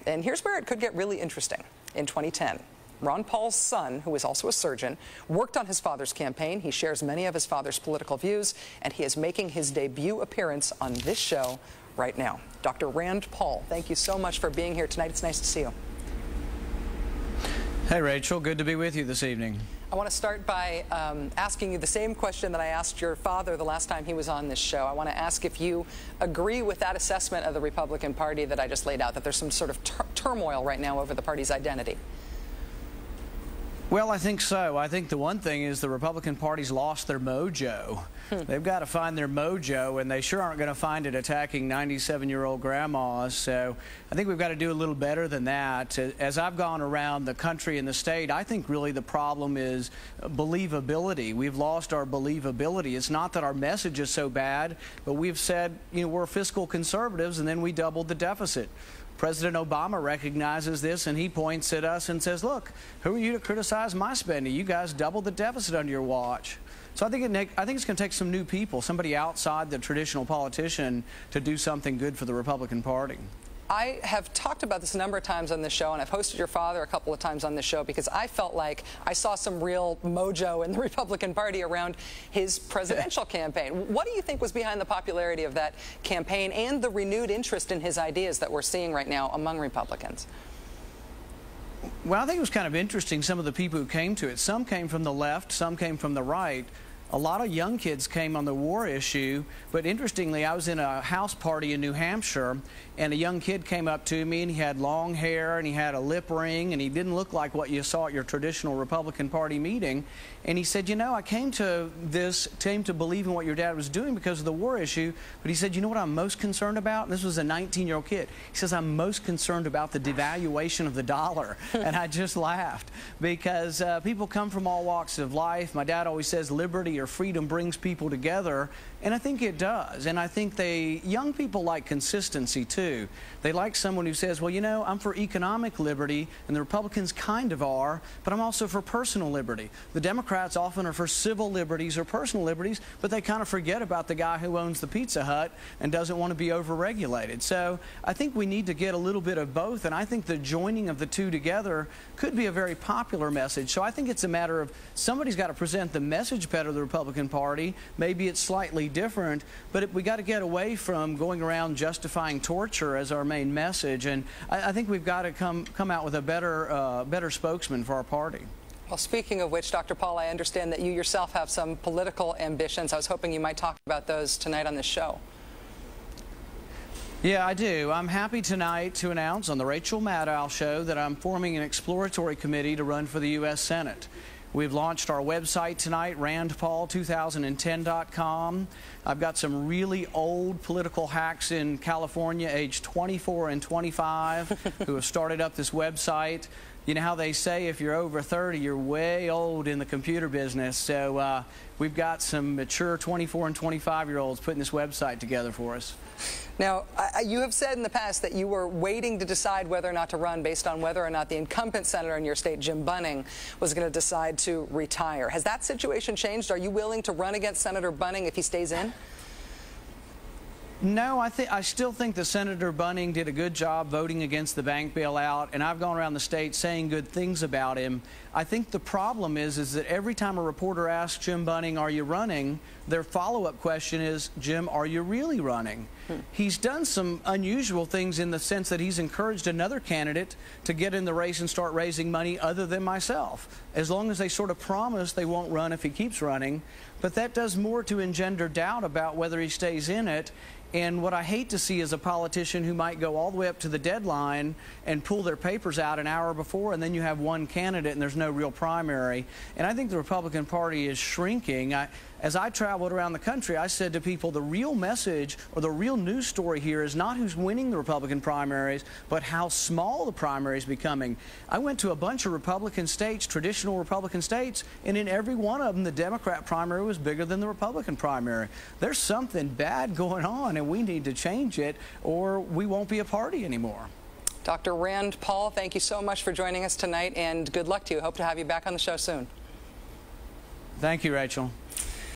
And here's where it could get really interesting. In 2010, Ron Paul's son, who is also a surgeon, worked on his father's campaign. He shares many of his father's political views, and he is making his debut appearance on this show right now. Dr. Rand Paul, thank you so much for being here tonight. It's nice to see you. Hey, Rachel. Good to be with you this evening. I want to start by asking you the same question that I asked your father the last time he was on this show. I want to ask if you agree with that assessment of the Republican Party that I just laid out, that there's some sort of turmoil right now over the party's identity. Well, I think so. I think the one thing is the Republican Party's lost their mojo. They've got to find their mojo, and they sure aren't going to find it attacking 97-year-old grandmas. So I think we've got to do a little better than that. As I've gone around the country and the state, I think really the problem is believability. We've lost our believability. It's not that our message is so bad, but we've said, you know, we're fiscal conservatives, and then we doubled the deficit. President Obama recognizes this, and he points at us and says, look, who are you to criticize my spending? You guys doubled the deficit under your watch. So I think it's going to take some new people, somebody outside the traditional politician, to do something good for the Republican Party. I have talked about this a number of times on this show, and I've hosted your father a couple of times on this show because I felt like I saw some real mojo in the Republican Party around his presidential campaign. What do you think was behind the popularity of that campaign and the renewed interest in his ideas that we're seeing right now among Republicans? Well, I think it was kind of interesting, some of the people who came to it. Some came from the left, some came from the right. A lot of young kids came on the war issue, but interestingly, I was in a house party in New Hampshire, and a young kid came up to me, and he had long hair, and he had a lip ring, and he didn't look like what you saw at your traditional Republican Party meeting. And he said, you know, I came to believe in what your dad was doing because of the war issue, but he said, you know what I'm most concerned about? And this was a 19-year-old kid. He says, I'm most concerned about the devaluation of the dollar. And I just laughed because people come from all walks of life. My dad always says liberty or freedom brings people together, and I think it does. And I think young people like consistency too. They like someone who says, well, you know, I'm for economic liberty, and the Republicans kind of are, but I'm also for personal liberty. The Democrats often are for civil liberties or personal liberties, but they kind of forget about the guy who owns the Pizza Hut and doesn't want to be overregulated. So I think we need to get a little bit of both, and I think the joining of the two together could be a very popular message. So I think it's a matter of somebody's got to present the message better to the Republican Party. Maybe it's slightly different, but we got to get away from going around justifying torture as our main message, and I think we've got to come out with a better spokesman for our party. Well, speaking of which, Dr. Paul, I understand that you yourself have some political ambitions. I was hoping you might talk about those tonight on this show. Yeah, I do. I'm happy tonight to announce on the Rachel Maddow show that I'm forming an exploratory committee to run for the U.S. Senate. We've launched our website tonight, randpaul2010.com. I've got some really old political hacks in California, aged 24 and 25, who have started up this website. You know how they say if you're over 30, you're way old in the computer business. So we've got some mature 24 and 25-year-olds putting this website together for us. Now, you have said in the past that you were waiting to decide whether or not to run based on whether or not the incumbent senator in your state, Jim Bunning, was going to decide to retire. Has that situation changed? Are you willing to run against Senator Bunning if he stays in? No, I still think that Senator Bunning did a good job voting against the bank bailout, and I've gone around the state saying good things about him. I think the problem is that every time a reporter asks Jim Bunning, are you running, their follow-up question is, Jim, are you really running? He's done some unusual things in the sense that he's encouraged another candidate to get in the race and start raising money other than myself, as long as they sort of promise they won't run if he keeps running. But that does more to engender doubt about whether he stays in it. And what I hate to see is a politician who might go all the way up to the deadline and pull their papers out an hour before, and then you have one candidate and there's no real primary. And I think the Republican Party is shrinking. As I traveled around the country, I said to people, the real message or the real news story here is not who's winning the Republican primaries, but how small the primary is becoming. I went to a bunch of Republican states, traditional Republican states, and in every one of them, the Democrat primary was bigger than the Republican primary. There's something bad going on, and we need to change it, or we won't be a party anymore. Dr. Rand Paul, thank you so much for joining us tonight, and good luck to you. Hope to have you back on the show soon. Thank you, Rachel.